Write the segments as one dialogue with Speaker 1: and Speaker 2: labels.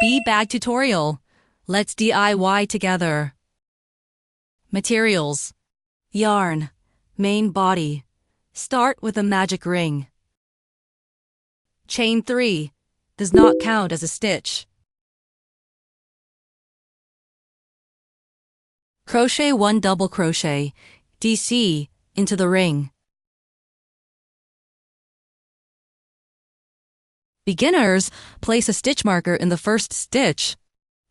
Speaker 1: Bee bag tutorial. Let's DIY together. Materials: yarn, main body. Start with a magic ring. Chain 3 does not count as a stitch. Crochet 1 double crochet, DC, into the ring. Beginners, place a stitch marker in the first stitch.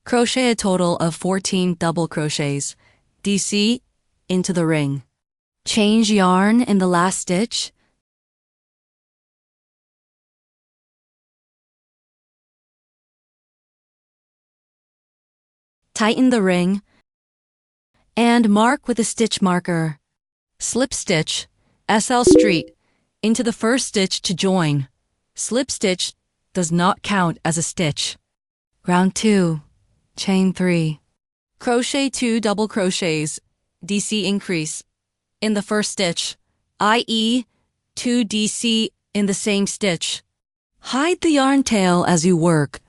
Speaker 1: Crochet a total of 14 double crochets, DC, into the ring. Change yarn in the last stitch. Tighten the ring and mark with a stitch marker. Slip stitch, SL street, into the first stitch to join. Slip stitch does not count as a stitch. Round 2, chain 3. Crochet 2 double crochets, DC increase, in the first stitch, i.e. 2 DC in the same stitch. Hide the yarn tail as you work.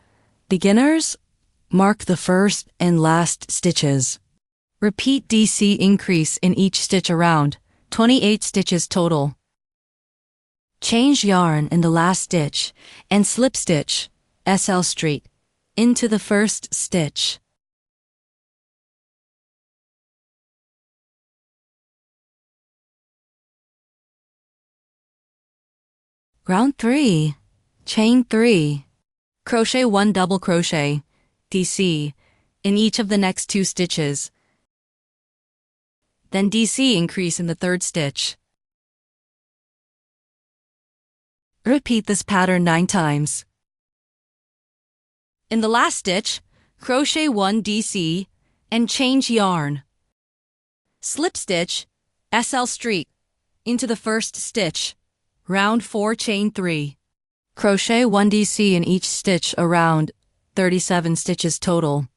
Speaker 1: Beginners, mark the first and last stitches. Repeat DC increase in each stitch around, 28 stitches total. Change yarn in the last stitch and slip stitch, SL street, into the first stitch. Round 3, chain 3. Crochet 1 double crochet, DC, in each of the next 2 stitches. Then DC increase in the third stitch. Repeat this pattern 9 times. In the last stitch, crochet 1 DC and change yarn. Slip stitch, SL street, into the first stitch. Round 4, chain 3. Crochet 1 DC in each stitch around, 37 stitches total.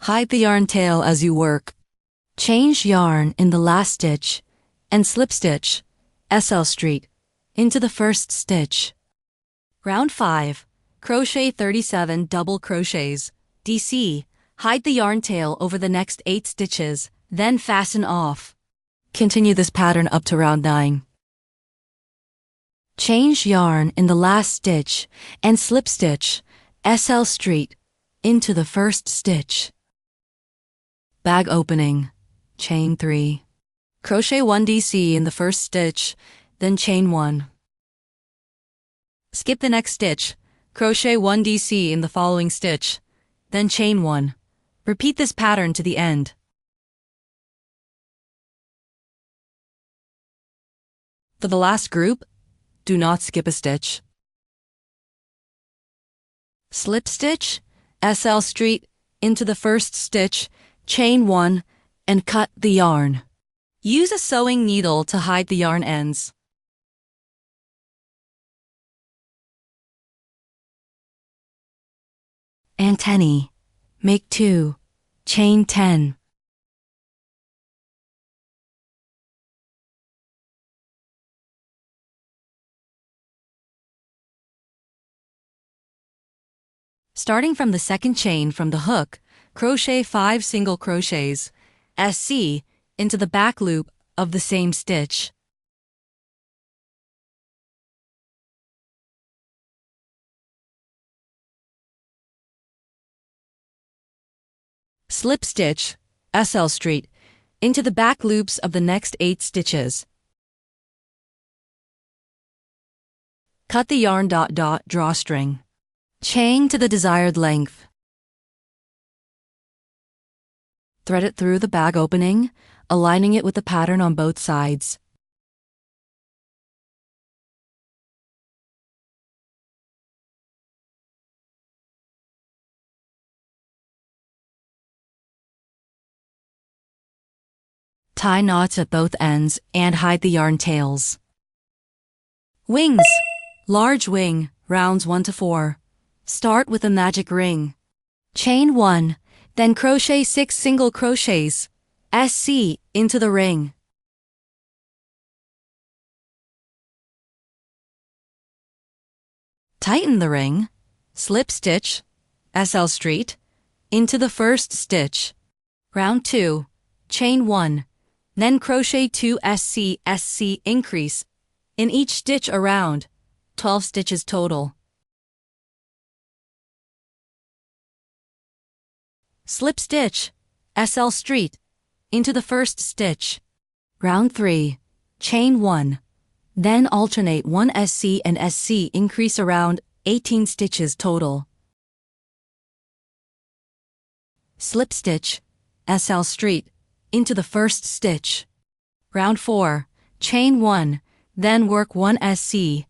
Speaker 1: Hide the yarn tail as you work. Change yarn in the last stitch and slip stitch, SL street, into the first stitch. Round 5, crochet 37 double crochets, DC, hide the yarn tail over the next 8 stitches, then fasten off. Continue this pattern up to round 9. Change yarn in the last stitch and slip stitch, SL street, into the first stitch. Bag opening, chain 3. Crochet 1 DC in the first stitch, then chain 1. Skip the next stitch, crochet 1 DC in the following stitch, then chain 1. Repeat this pattern to the end. For the last group, do not skip a stitch. Slip stitch, SL street, into the first stitch, chain 1, and cut the yarn. Use a sewing needle to hide the yarn ends. Antennae, make 2, chain 10. Starting from the second chain from the hook, crochet 5 single crochets, SC, into the back loop of the same stitch. Slip stitch, SL street, into the back loops of the next 8 stitches. Cut the yarn drawstring. Chain to the desired length. Thread it through the bag opening, aligning it with the pattern on both sides. Tie knots at both ends and hide the yarn tails. Wings. Large wing, rounds 1 to 4. Start with a magic ring. Chain 1, then crochet 6 single crochets, SC, into the ring. Tighten the ring, slip stitch, SL Street, into the first stitch. Round 2, chain 1, then crochet 2 SC increase in each stitch around, 12 stitches total. Slip stitch, SL Street, into the first stitch. Round 3, chain 1, then alternate 1 SC and SC increase around, 18 stitches total. Slip stitch, SL Street, into the first stitch. Round 4, chain 1, then work 1 SC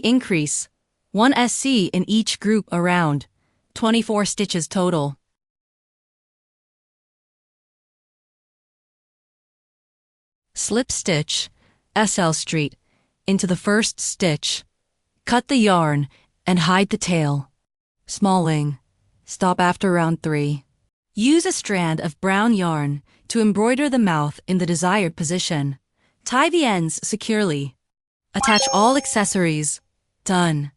Speaker 1: increase, 1 SC in each group around, 24 stitches total. Slip stitch, SL Street, into the first stitch. Cut the yarn and hide the tail. Smalling. Stop after round 3. Use a strand of brown yarn to embroider the mouth in the desired position. Tie the ends securely. Attach all accessories. Done.